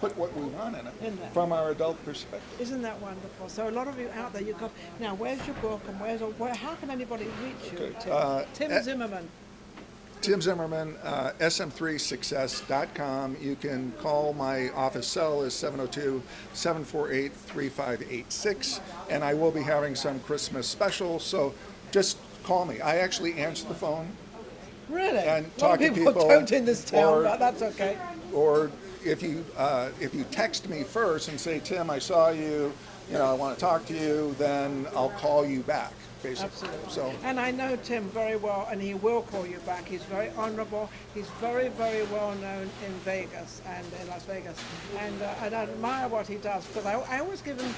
put what we want in it In there. from our adult perspective. Isn't that wonderful? So a lot of you out there, you've got, now where's your book and how can anybody reach you, Okay. Tim? Tim Zimmerman. Tim Zimmerman, sm3success.com. You can call my office cell is 702-748-3586, and I will be having some Christmas specials, so just call me. I actually answer the phone. Really? And a lot talk of to people people, don't in this town, or- but that's okay. Or if you text me first and say, Tim, I saw you, I want to talk to you, then I'll call you back, basically. Absolutely. So, And I know Tim very well, and he will call you back. He's very honorable. He's very, very well known in Vegas and in Las Vegas. And I admire what he does, because I always give him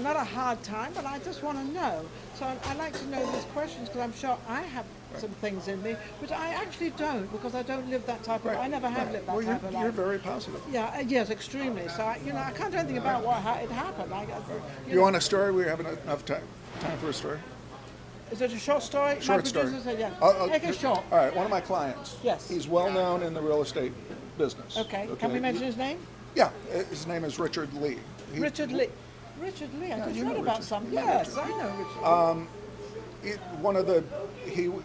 not a hard time, but I just want to know. So I like to know these questions, because I'm sure I have some things in me, which I actually don't, because I don't live that type of I never have lived that type of life. You're very positive. Yeah, yes, extremely. So, I can't do anything about how it happened. You want a story? We have enough time for a story? Is it a short story? Short My story. producer said, yeah. I'll Make it short. All right, one of my clients. Yes. He's well known in the real estate business. Okay. Can we mention his name? Yeah, his name is Richard Lee. Richard Lee. Richard Lee. I just you know read about Richard. some. You know Yes, Richard. I know Richard.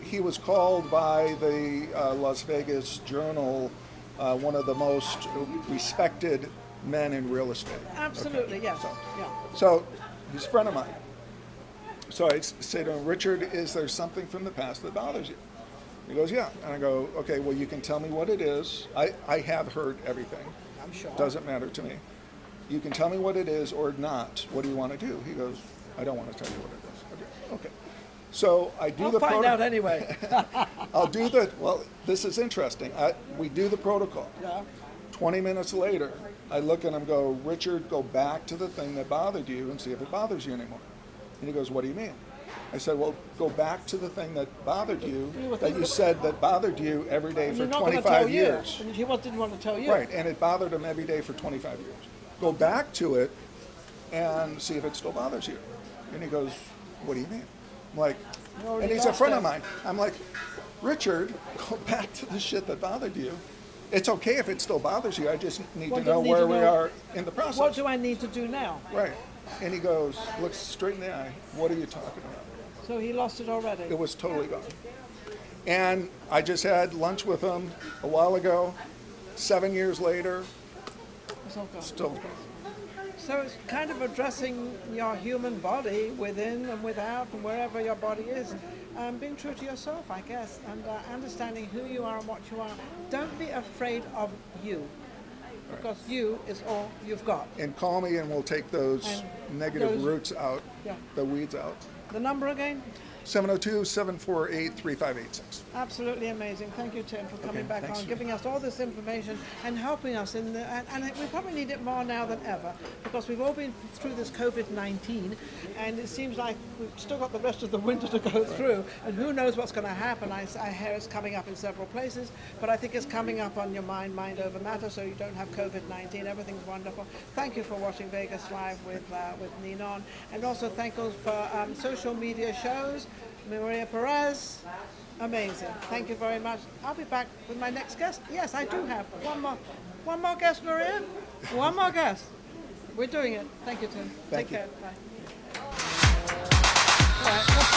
He was called by the Las Vegas Journal one of the most respected men in real estate. Absolutely, Okay. yes. Yeah. So he's a friend of mine. So I say to him, Richard, is there something from the past that bothers you? He goes, yeah. And I go, okay, well, you can tell me what it is. I have heard everything. I'm sure. Doesn't matter to me. You can tell me what it is or not. What do you want to do? He goes, I don't want to tell you what it is. Okay. So I do I'll find out anyway. well, this is interesting. We do the protocol. Yeah. 20 minutes later, I look at him and go, Richard, go back to the thing that bothered you and see if it bothers you anymore. And he goes, what do you mean? I said, well, go back to the thing that bothered you, that you said that bothered you every day for 25 years. And he didn't want to tell you. Right, and it bothered him every day for 25 years. Go back to it and see if it still bothers you. And he goes, what do you mean? I'm like, and he's a friend of mine. I'm like, Richard, go back to the shit that bothered you. It's okay if it still bothers you. I just need to know where we are in the process. What do I need to do now? Right. And he goes, looks straight in the eye. What are you talking about? So he lost it already. It was totally gone. And I just had lunch with him a while ago. 7 years later, It's all gone. still gone. So it's kind of addressing your human body within and without and wherever your body is. Being true to yourself, I guess, and understanding who you are and what you are. Don't be afraid of you, because you is all you've got. And call me and we'll take those negative roots out, Yeah. the weeds out. The number again? 702-748-3586. Absolutely amazing. Thank you, Tim, for coming back thanks. on, giving us all this information and helping us in and we probably need it more now than ever, because we've all been through this COVID-19, and it seems like we've still got the rest of the winter to go through, and who knows what's going to happen. I hear it's coming up in several places, but I think it's coming up on your mind over matter, so you don't have COVID-19. Everything's wonderful. Thank you for watching Vegas Live with Ninon, and also thank you for social media shows. Maria Pureza, amazing. Thank you very much. I'll be back with my next guest. Yes, I do have one more guest, Maria. One more guest. We're doing it. Thank you, Tim. Thank Take you. care. Bye. All right, let's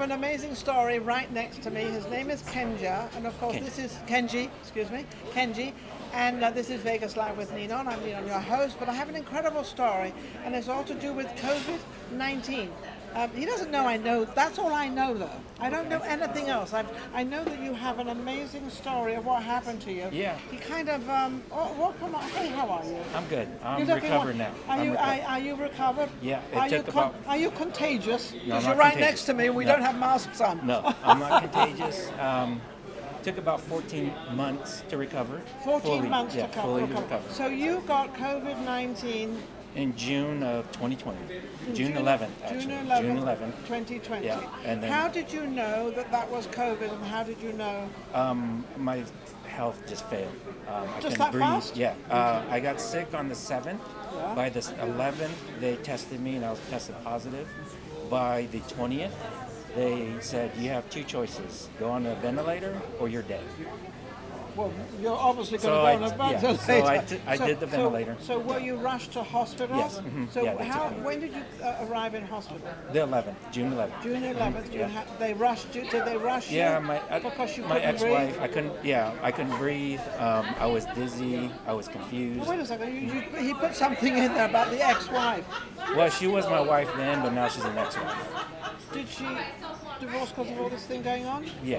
have an amazing story right next to me. His name is Kenji, and of course this is Kenji. Excuse me, Kenji. And this is Vegas Live with Ninon. I'm Ninon, your host, but I have an incredible story, and it's all to do with COVID-19. He doesn't know I know. That's all I know, though. I don't know anything else. I know that you have an amazing story of what happened to you. Yeah. He kind of. Welcome. Hey, how are you? I'm good. I'm You're looking recovered well. now. Are you recovered? Yeah, Are you contagious? No, I'm Because not you're right contagious. next to me. We No. don't have masks on. No, I'm not contagious. Took about 14 months to recover. 14 fully, months yeah, to fully recover. recover. So you got COVID-19 In June of 2020. June 11th, actually. June 11th, 2020. Yeah, and then- how did you know that was COVID, and how did you know? My health just failed. I Just couldn't that breathe. fast? Yeah. I got sick on the 7th. Yeah. By the 11th, they tested me and I was tested positive. By the 20th, they said, you have two choices. Go on a ventilator or you're dead. Well, you're obviously So going to go on a I- yeah, ventilator. so I did the ventilator. So were you rushed to hospital? Yes, mhm, So yeah, they took me. when did you arrive in hospital? The 11th, June 11th. June 11th. Yeah. They rushed you. Did they rush you? Yeah, because you my couldn't ex-wife, breathe? I couldn't breathe. I was dizzy. I was confused. Wait a second. He put something in there about the ex-wife. Well, she was my wife then, but now she's an ex-wife. Did she divorce because of all this thing going on? Yeah.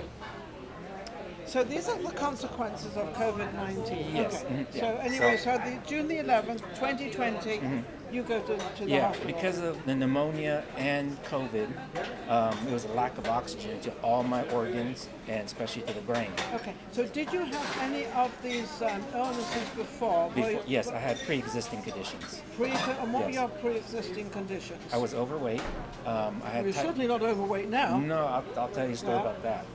So these are the consequences of COVID-19. Yes, Okay. mhm, So yeah. anyway, So- so June the 11th, 2020, you go to the Yeah, hospital. because of the pneumonia and COVID, there was a lack of oxygen to all my organs and especially to the brain. Okay. So did you have any of these illnesses before? Yes, I had pre-existing conditions. And what were Yes. your pre-existing conditions? I was overweight. I had You're certainly not overweight now. No, I'll tell you a story Yeah. about that.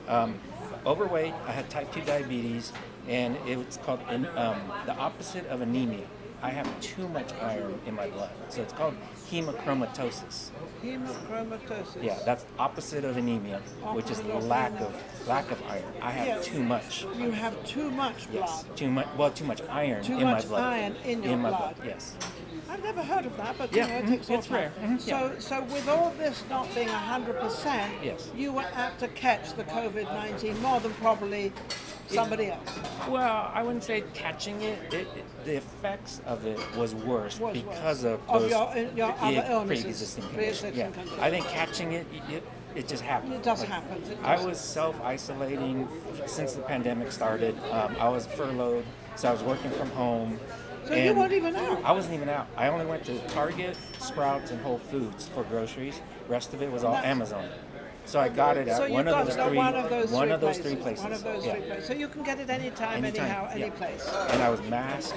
Overweight, I had type 2 diabetes, and it's called the opposite of anemia. I have too much iron in my blood, so it's called hemochromatosis. Hemochromatosis. Yeah, that's opposite of anemia, which is Opposite of lack anemia. of iron. I have Yeah. too much. You have too much blood. Yes, too much iron Too in my much blood. iron in your my blood. Yes. I've never heard of that, but Yeah, you know, it takes all it's time. rare. So with all this not being 100%, Yes. you were apt to catch the COVID-19 more than probably somebody else. Well, I wouldn't say catching it. The effects of it was worse Was because worse. of Of those your other illnesses, pre-existing conditions. pre-existing Yeah. conditions. I think catching it just happened. It does happen. It I does. was self-isolating since the pandemic started. I was furloughed, so I was working from home. So you weren't even out? I wasn't even out. I only went to Target, Sprouts, and Whole Foods for groceries. Rest of it was all Amazon. So I got it at So you one got of those it at three. one of those one three of those places. three places. One of those yeah. three places. So you can get it anytime, Anytime, anyhow, any yeah. place. And I was masked.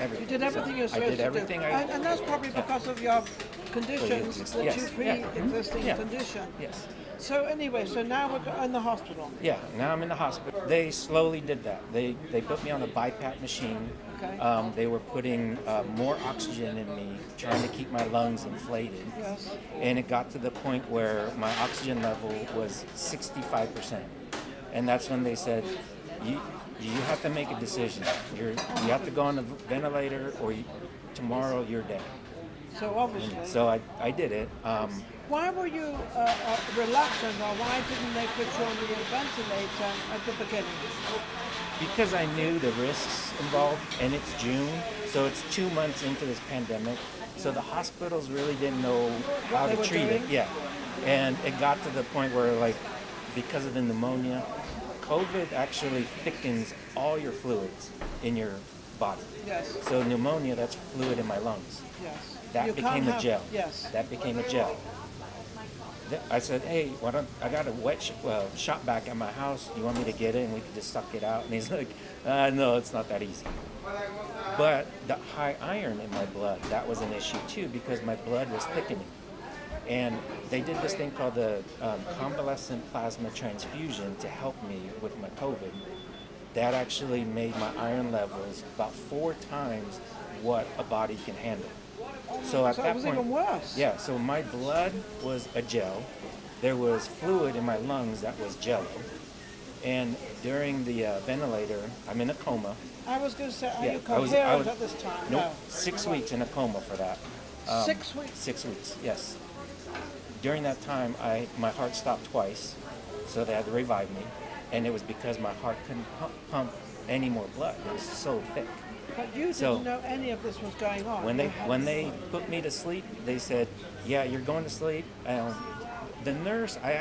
Everything. You did everything you're I supposed did everything to do. I. And that's probably because of your conditions, Pre-exist- that yes, you yeah. pre-existing Yeah. condition. Yes. So anyway, so now we're in the hospital. Yeah. Now I'm in the hospital. They slowly did that. They put me on a BiPAP machine. Okay. They were putting more oxygen in me, trying to keep my lungs inflated. Yes. And it got to the point where my oxygen level was 65%. And that's when they said, you have to make a decision. You have to go on a ventilator or tomorrow you're dead. So obviously. So I did it. Why were you reluctant, or why didn't they put you on the ventilator at the beginning? Because I knew the risks involved, and it's June, so it's 2 months into this pandemic. So the hospitals really didn't know how they to were treat it. doing? Yeah. And it got to the point where, like, because of the pneumonia, COVID actually thickens all your fluids in your body. Yes. So pneumonia, that's fluid in my lungs. Yes. That You became can't a have- gel. Yes. That became a gel. I said, hey, I got a wet shot back at my house. You want me to get it and we can just suck it out? And he's like, no, it's not that easy. But the high iron in my blood, that was an issue too because my blood was thickening. And they did this thing called the convalescent plasma transfusion to help me with my COVID. That actually made my iron levels about 4 times what a body can handle. So at So that it was point, even worse. yeah. So my blood was a gel. There was fluid in my lungs that was jello. And during the ventilator, I'm in a coma. I was going to say, are Yeah, you I was- coherent at this time? Nope, No. 6 weeks in a coma for that. 6 weeks. 6 weeks, yes. during that time, my heart stopped twice, so they had to revive me, and it was because my heart couldn't pump any more blood. It was so thick. But you didn't know any of this was going on. When they put me to sleep, they said, "Yeah, you're going to sleep." The nurse, I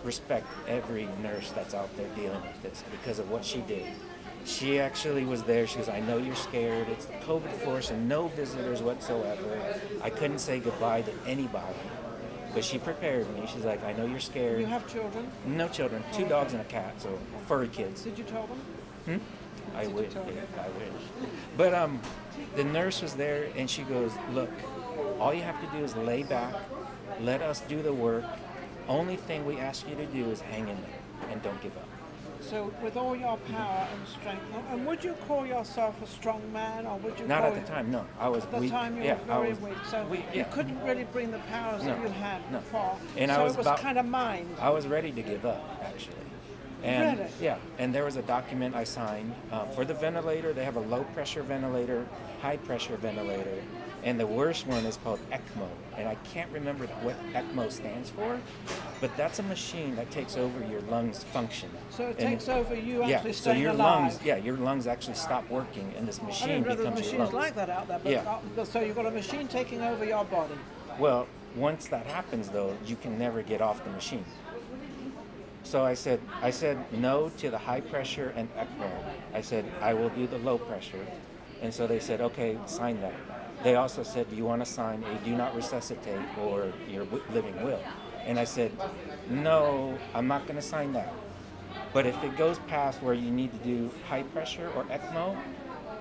respect every nurse that's out there dealing with this because of what she did. She actually was there. She goes, "I know you're scared. It's the COVID force and no visitors whatsoever." I couldn't say goodbye to anybody, but she prepared me. She's like, "I know you're scared." You have children? No children. 2 dogs and a cat, so furry kids. Did you tell them? I wish. Yeah, I wish. But the nurse was there, and she goes, "Look, all you have to do is lay back, let us do the work. Only thing we ask you to do is hang in there and don't give up." So with all your power and strength, and would you call yourself a strong man, or would you? Not at the time, no. I was at the weak. time you were very weak, so you couldn't really bring the powers that you had before. And so I was it was kind of mind. I was ready to give up, actually. And Really? yeah, and there was a document I signed for the ventilator. They have a low pressure ventilator, high pressure ventilator, and the worst one is called ECMO. And I can't remember what ECMO stands for, but that's a machine that takes over your lungs function. So it takes over you actually so staying your alive. your lungs actually stop working, and this I machine didn't know there becomes were your machines lungs. like that out there, but so you've got a machine taking over your body. Well, once that happens, though, you can never get off the machine. So I said no to the high pressure and ECMO. I said, I will do the low pressure. And so they said, okay, sign that. They also said, do you want to sign a do not resuscitate or your living will? And I said, no, I'm not going to sign that. But if it goes past where you need to do high pressure or ECMO,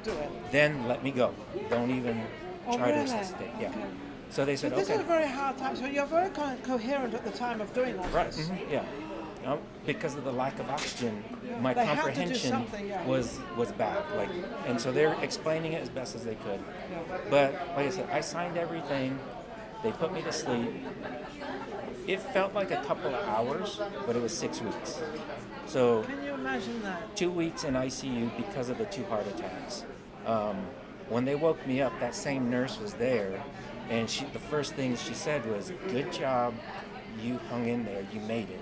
Do it. then let me go. Don't even try to Really? resuscitate. Yeah. Okay. So they said, So this okay. is a very hard time. So you're very coherent at the time of doing all Right. this. Yeah. Because of the lack of oxygen, my They have to do comprehension something, yeah. was bad. And so they're explaining it as best as they could. But like I said, I signed everything. They put me to sleep. It felt like a couple of hours, but it was 6 weeks. So Can you imagine that? 2 weeks in ICU because of the 2 heart attacks. When they woke me up, that same nurse was there, and the first thing she said was, "Good job, you hung in there, you made it."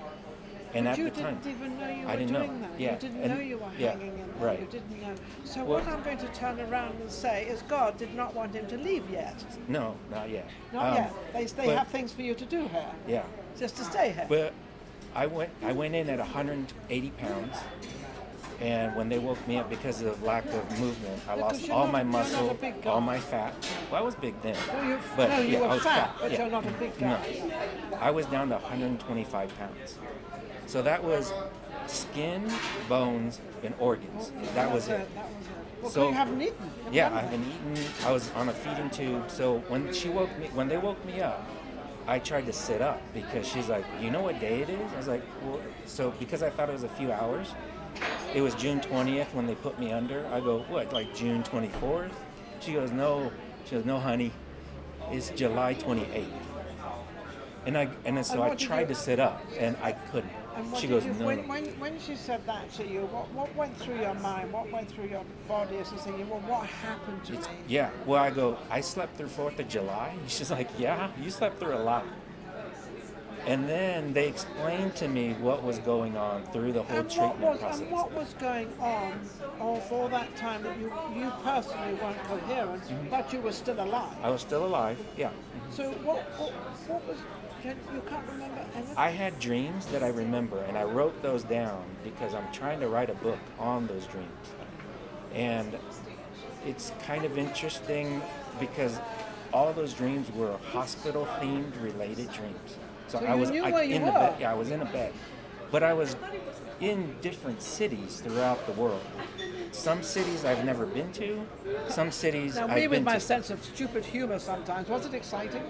And But at you the time, didn't even know you I were didn't doing know. that. Yeah. You didn't And- know you were yeah, hanging in there. right. You didn't know. So Well- what I'm going to turn around and say is God did not want him to leave yet. No, not yet. Not yet. They but- have things for you to do here. Yeah, Just to stay here. but I went in at 180 pounds, and when they woke me up because of lack of movement, I Because lost you're all not- my you're not muscle, a big guy. all my fat. Well, I was big then. Well, you yeah, I were was fat, but yeah. you're not a big guy. No, I was down to 125 pounds. So that was skin, bones, and organs. That was it. That was it. Well, So- you haven't eaten. Yeah, I haven't eaten. I was on a feeding tube. So when they woke me up, I tried to sit up because she's like, "You know what day it is?" I was like, "Well," so because I thought it was a few hours. It was June 20th when they put me under. I go, "What? Like June 24th?" She goes, "No." She goes, "No, honey, it's July 28th." And so And I what did tried you- to sit up, and I couldn't. And what She did goes, you, "No." when she said that to you, what went through your mind? What went through your body as you thinking, well, what happened to me? Yeah. Well, I go, "I slept through 4th of July." And she's like, "Yeah, you slept through a lot." And then they explained to me what was going on through the whole treatment process. And what was going on all that time that you personally weren't coherent, but you were still alive? I was still alive. Yeah. So what was? You can't remember anything? I had dreams that I remember, and I wrote those down because I'm trying to write a book on those dreams. And it's kind of interesting because all those dreams were hospital-themed related dreams. So you knew where you in the were. bed. Yeah, I was in a bed, but I was in different cities throughout the world. Some cities I've never been to. Some cities Now, I've me with been my to. sense of stupid humor sometimes, was it exciting?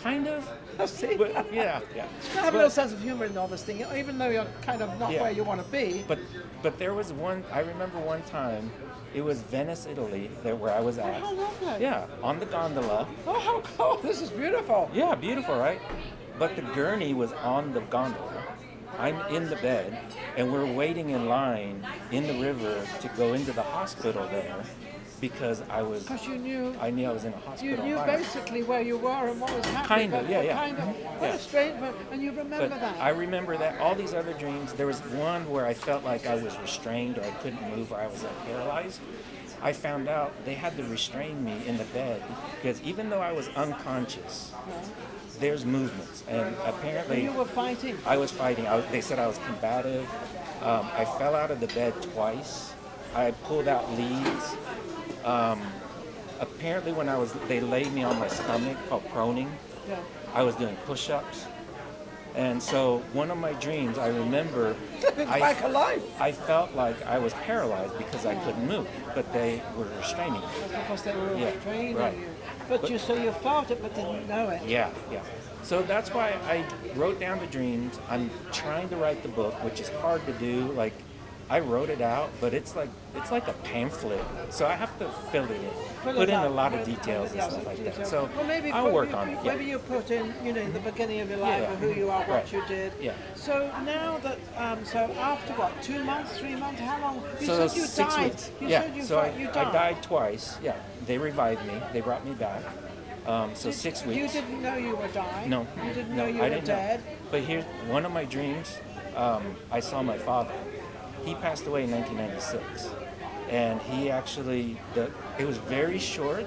Kind of. See? But, yeah. You have a little sense of humor in all this thing, even though you're kind of not Yeah. where you want to be. But there was one. I remember one time. It was Venice, Italy, where I was at. How lovely. Yeah, on the gondola. Oh, how cool. This is beautiful. Yeah, beautiful, right? But the gurney was on the gondola. I'm in the bed, and we're waiting in line in the river to go into the hospital there. because I was. Because you knew. I knew I was in a You hospital. knew environment. basically where you were and what was happening. Kind of, yeah. Kind of. Mhm, What yeah. a strange, and you remember But that. I remember that all these other dreams. There was one where I felt like I was restrained or I couldn't move or I was like paralyzed. I found out they had to restrain me in the bed because even though I was unconscious, there's movements, and apparently You were fighting. I was fighting. They said I was combative. I fell out of the bed twice. I pulled out leads. Apparently, when they laid me on my stomach, called proning, Yeah. I was doing push-ups. And so one of my dreams, I remember, It's like a life. I felt like I was paralyzed because I couldn't move, but they were restraining me. That's because they were Yeah, training right. you. But you felt it but didn't know it. Yeah. So that's why I wrote down the dreams. I'm trying to write the book, which is hard to do. Like, I wrote it out, but it's like a pamphlet. So I have to fill it in, put in a lot of details and stuff like that. So well, maybe I'll work on it. Maybe you put in, the beginning of your life Yeah. or who you are, what Right. you did. Yeah. So now that, so after what, 2 months, 3 months, how long? You So said you 6 died. weeks. You Yeah. said you, So you I died. died twice. Yeah. They revived me. They brought me back. So 6 weeks. You didn't know you were dying. No. You didn't no, know you I were didn't dead. Know. But here's one of my dreams. I saw my father. He passed away in 1996, and he actually it was very short,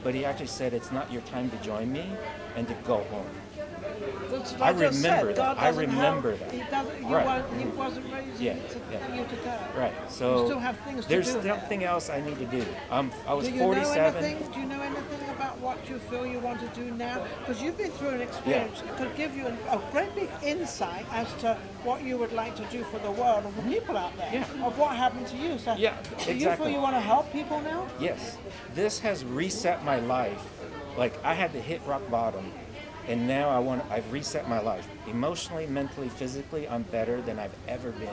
but he actually said it's not your time to join me and to go home. That's what I just said. remember that. God I doesn't remember help. that. He doesn't. Right. He wasn't raised Yeah, for you to go. Right. You So still have things to there's do. something else I need to do. I was Do you 47. know anything? Do you know anything about what you feel you want to do now? Because you've been through an experience that could give you a great big insight as to what you would like to do for the world and for people out there. Yeah. Of what happened to you. So, Yeah, so you exactly. feel you want to help people now? Yes, this has reset my life. Like I had to hit rock bottom, and now I've reset my life emotionally, mentally, physically. I'm better than I've ever been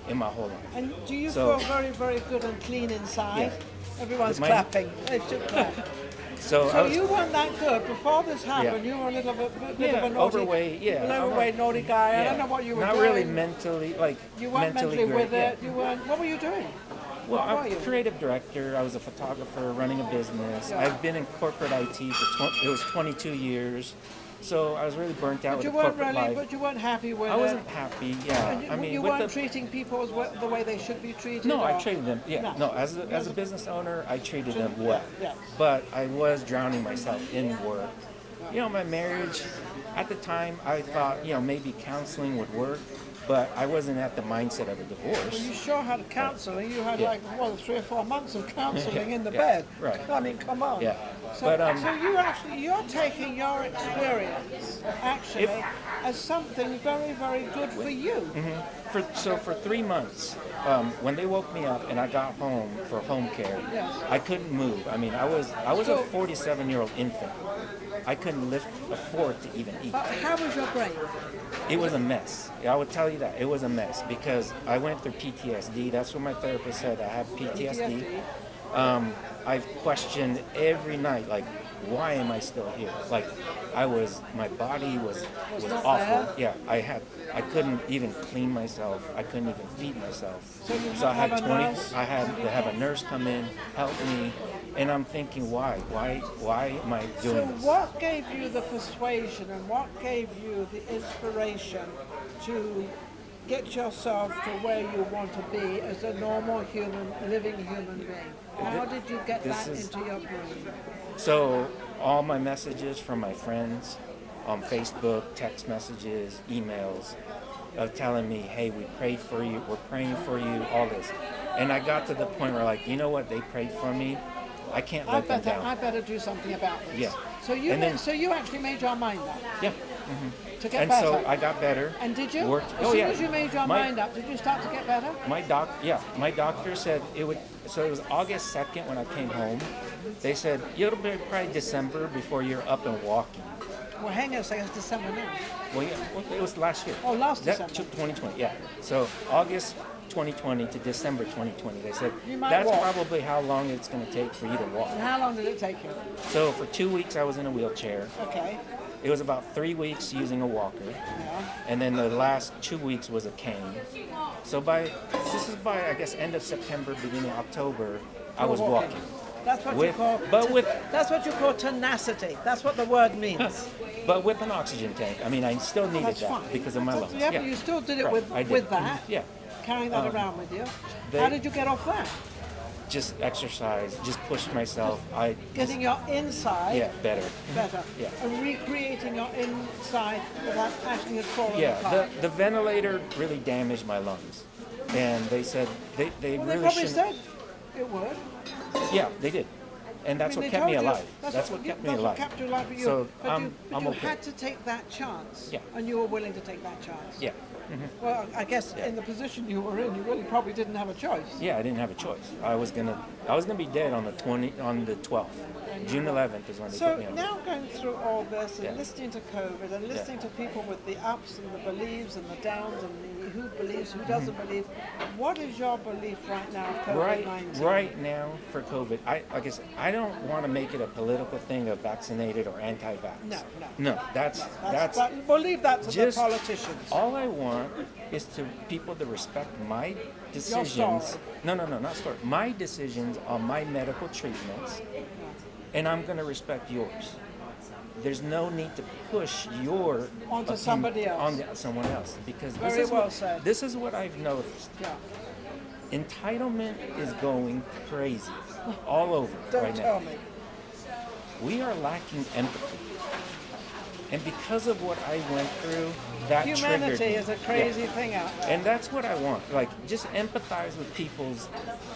in my whole life. And do you So- feel very, very good and clean inside? Yeah. Everyone's My- clapping. They should clap. So, I So was, you weren't that good before this happened. Yeah. You were a little bit of Yeah, a naughty, overweight, yeah. overweight, naughty guy. I don't know what you were not doing. really mentally, like You weren't mentally great. with it. Yeah. You weren't. What were you doing? Well, What were I'm you? a creative director. I was a photographer running a business. Yeah. I've been in corporate IT for it was 22 years. So I was really burnt out But with you the weren't corporate really. life. But you weren't happy with I it. wasn't happy. Yeah, And I mean, you with weren't the treating people the way they should be treated. no, I or- treated them. Yeah, no. As a business owner, I treated them well. Yeah. But I was drowning myself in work. My marriage. At the time, I thought maybe counseling would work, but I wasn't at the mindset of a divorce. Well, you sure had counselling. You had Yeah. 3 or 4 months of counselling in the Yeah, bed. right. I mean, come on. Yeah. So, But, so you're taking your experience actually as something very, very good for you. For 3 months, when they woke me up and I got home for home care, Yes. I couldn't move. I mean, I was a So- 47-year-old infant. I couldn't lift a fork to even eat. But how was your brain? It was a mess. I would tell you that. It was a mess because I went through PTSD. That's what my therapist said. I have PTSD. I've questioned every night, like, why am I still here? Like, my body was not awful. there? Yeah, I couldn't even clean myself. I couldn't even feed myself. So you I had have a 20. nurse? I had to have a nurse come in, help me, and I'm thinking, why? Why am I So doing this? what gave you the persuasion and what gave you the inspiration to get yourself to where you want to be as a normal living human being? How did you get This that is- into your brain? So all my messages from my friends on Facebook, text messages, emails, of telling me, hey, we prayed for you, we're praying for you, all this. And I got to the point where, like, you know what, they prayed for me. I can't let them down. I better do something about this. Yeah. So you And then- so you actually made your mind up Yeah. to get And better. so I got better. And did you? Worked. As Oh, soon yeah. as you made your mind up, did you start to get better? My doctor said it would. So it was August 2nd when I came home. They said it'll be probably December before you're up and walking. Well, hang on a second, it's December now. Well, yeah, it was last year. Oh, last That- December. 2020, yeah. So August 2020 to December 2020. They said You might that's walk. probably how long it's going to take for you to walk. And how long did it take you? So for 2 weeks I was in a wheelchair. Okay. It was about 3 weeks using a walker, Yeah. and then the last 2 weeks was a cane. So by I guess end of September, beginning of October, I was walking. That's what you call. That's what you call tenacity. That's what the word means. But with an oxygen tank. I mean, I still needed That's that fine. because of my lungs. Yeah, but you still did it Right, I did. with that. Yeah. Carrying that around with you. How did you get off that? Just exercise, just push myself. Getting your inside better. Yeah. And recreating your inside without actually had fallen Yeah, apart. the ventilator really damaged my lungs. And they said they Well, really they probably shouldn't. said it would. Yeah, they did. And that's I mean, what they kept me told you- alive. That's what kept me alive. That's what kept you alive. But you, So but I'm you okay. had to take that chance. Yeah. And you were willing to take that chance. Yeah. Well, I guess in the position you were in, you really probably didn't have a choice. Yeah, I didn't have a choice. I was gonna be dead on the 12th. June 11th is when they So put me on. now going through all this and Yeah. listening to COVID and listening to people with the ups and the believes and the downs and the who believes, who doesn't believe, what is your belief right now of COVID-19? Right now for COVID, like I said, I don't want to make it a political thing of vaccinated or anti-vax. No, that's We'll leave that to the just politicians. all I want is to people to respect my decisions. story. No, not story. My decisions on my medical treatments, and I'm going to respect yours. There's no need to push your Onto somebody else. on someone else because Very well said. This is what I've noticed. Yeah. Entitlement is going crazy all over Don't right tell now. me. We are lacking empathy. And because of what I went through, that triggered Humanity me. is a crazy Yeah. thing out there. And that's what I want. Like, just empathize with people's,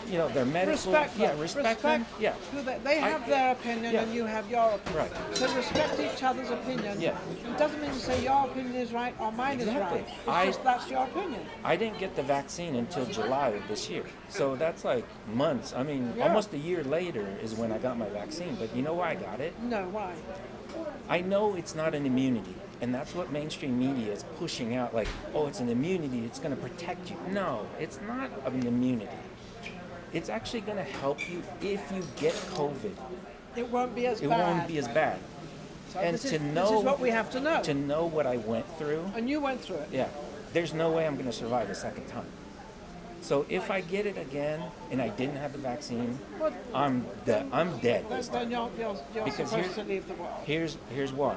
their medical. Respect them. Yeah, respect them. Yeah. who they have their opinion yeah. and you have your opinion. Right. So respect each other's opinion. Yeah. It doesn't mean to say your opinion is right or mine Exactly. is right. It's just that's your opinion. I didn't get the vaccine until July of this year. So that's like months. I mean, Yeah. almost a year later is when I got my vaccine. But you know why I got it? No, why? I know it's not an immunity. And that's what mainstream media is pushing out, like, oh, it's an immunity, it's going to protect you. No, it's not an immunity. It's actually going to help you if you get COVID. It won't be as It bad. won't be as bad. So And this to is, know, this is what we have to know. To know what I went through, And you went through it. yeah, there's no way I'm going to survive a second time. So if I get it again and I didn't have the vaccine, Well, I'm dead. I'm dead. then you're Because supposed to leave the world. Here's why.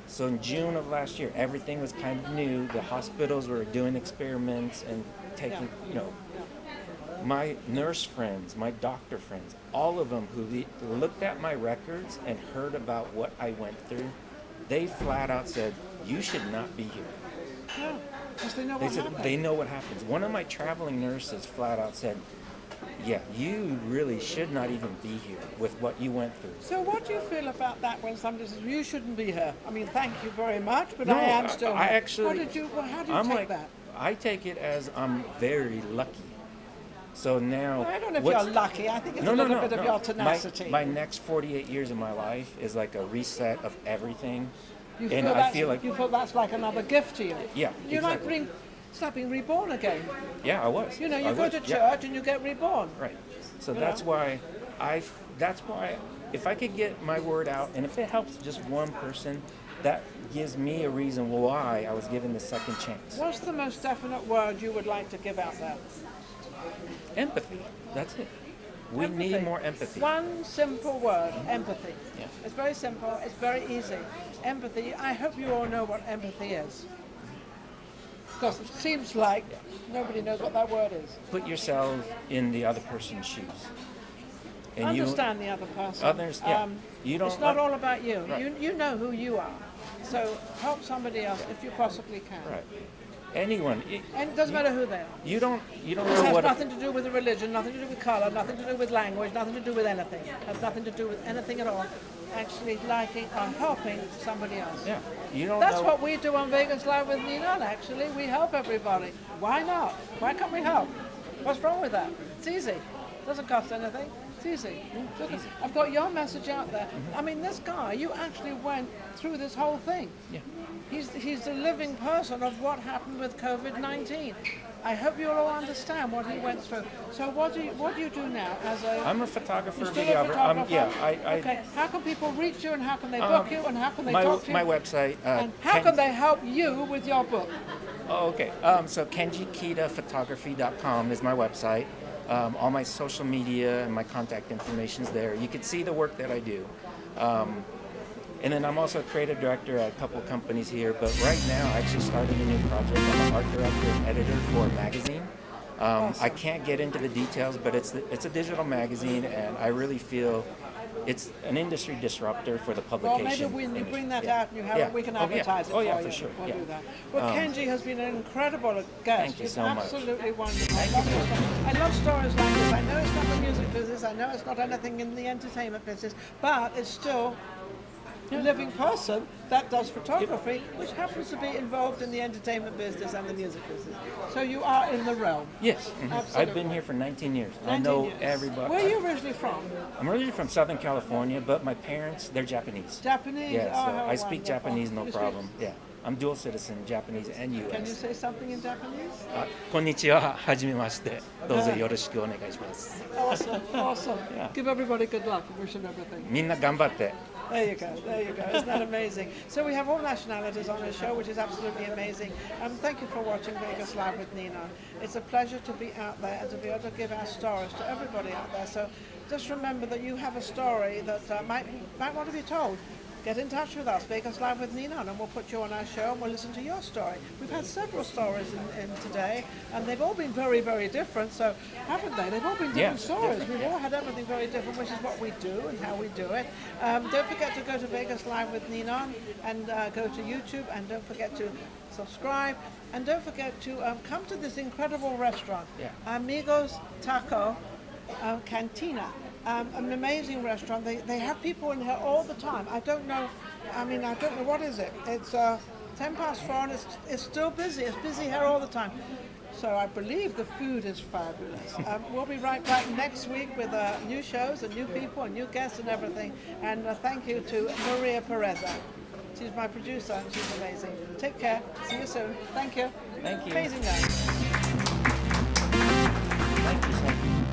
So in June of last year, everything was kind of new. The hospitals were doing experiments and taking, my nurse friends, my doctor friends, all of them who looked at my records and heard about what I went through, they flat out said, you should not be here. No, because they know They what said happened. they know what happens. One of my traveling nurses flat out said, yeah, you really should not even be here with what you went through. So what do you feel about that when somebody says, you shouldn't be here? I mean, thank you very much, but No, I am still I here. actually- how do you I'm take like, that? I take it as I'm very lucky. So now, I don't know if what's- you're lucky. I think it's a no, little bit of no. your tenacity. My next 48 years of my life is like a reset of everything. you and I feel like, you feel that's like another gift to you. Yeah, You're exactly. it's like being reborn again. yeah, I was. You know, you I go was, to yeah. church and you get reborn. Right. So You that's know? why if I could get my word out, and if it helps just one person, that gives me a reason why I was given the second chance. What's the most definite word you would like to give out there? Empathy. That's it. We Empathy. need more empathy. One simple word, empathy. Yeah. It's very simple, it's very easy. Empathy, I hope you all know what empathy is. Because it seems like nobody knows what that word is. Put yourself in the other person's shoes. And Understand the other person. Others, yeah. You don't it's not like- all about you. Right. You know who you are. So help somebody else if you possibly can. Right. Anyone. And it doesn't matter who they are. You don't This know has what. nothing to do with religion, nothing to do with colour, nothing to do with language, nothing to do with anything. Has nothing to do with anything at all. Actually liking or helping somebody else. Yeah. You don't That's know. what we do on Vegans Live with Ninon, actually. We help everybody. Why not? Why can't we help? What's wrong with that? It's easy. Doesn't cost anything. It's easy. Look, I've got your message out there. I mean, this guy, you actually went through this whole thing. Yeah. He's the living person of what happened with COVID-19. I hope you'll all understand what he went through. So what do you do now as a... I'm a photographer, You're still a videographer. photographer? I Okay, how can people reach you and how can they book you and how can they talk to you? my website. And how can they help you with your book? Oh, okay. So KenjiKitaPhotography.com is my website. All my social media and my contact information is there. You can see the work that I do. And then I'm also a creative director at a couple of companies here, but right now I actually started a new project. I'm an art director and editor for a magazine. I can't get into the details, but it's a digital magazine, and I really feel it's an industry disruptor for the Well, publication. maybe when you bring that industry. out and you have it, we can advertise it for you. for sure. We'll yeah. do that. Well, Kenji has been an incredible guest. Thank you He's so much. absolutely wonderful. I love stories like this. I know it's not the music business. I know it's not anything in the entertainment business, but it's still a living person that does photography, which happens to be involved in the entertainment business and the music business. So you are in the realm. Yes, Absolutely. I've been here for 19 years. 19 I know years. everybody. Where are you originally from? I'm originally from Southern California, but my parents, they're Japanese. Japanese? Yeah, Oh, so how I speak wonderful. Japanese, no You speak- problem. Yeah, I'm dual citizen, Japanese and Can you U.S. say something in Japanese? こんにちは、はじめまして。どうぞよろしくお願いします。 Awesome, awesome. Yeah. Give everybody good luck. Wish them everything. みんな頑張って。 There you go, there you go. Isn't that amazing? So we have all nationalities on our show, which is absolutely amazing. Thank you for watching Vegas Live with Ninon. It's a pleasure to be out there and to be able to give our stories to everybody out there. So just remember that you have a story that might want to be told. Get in touch with us, Vegas Live with Ninon, and we'll put you on our show and we'll listen to your story. We've had several stories in today, and they've all been very, very different, so haven't they? They've all been different stories. different, We've all had everything very different, which is what we do and how we do it. Don't forget to go to Vegas Live with Ninon and go to YouTube, and don't forget to subscribe, and don't forget to come to this incredible restaurant, Yeah. Amigos Tacos Cantina. An amazing restaurant. They have people in here all the time. I don't know what is it. It's 4:10 and it's still busy. It's busy here all the time. So I believe the food is fabulous. We'll be right back next week with new shows and new people and new guests and everything. And thank you to Maria Pureza. She's my producer and she's amazing. Take care. See you soon. Thank you. Thank you. Amazing night. Thank you.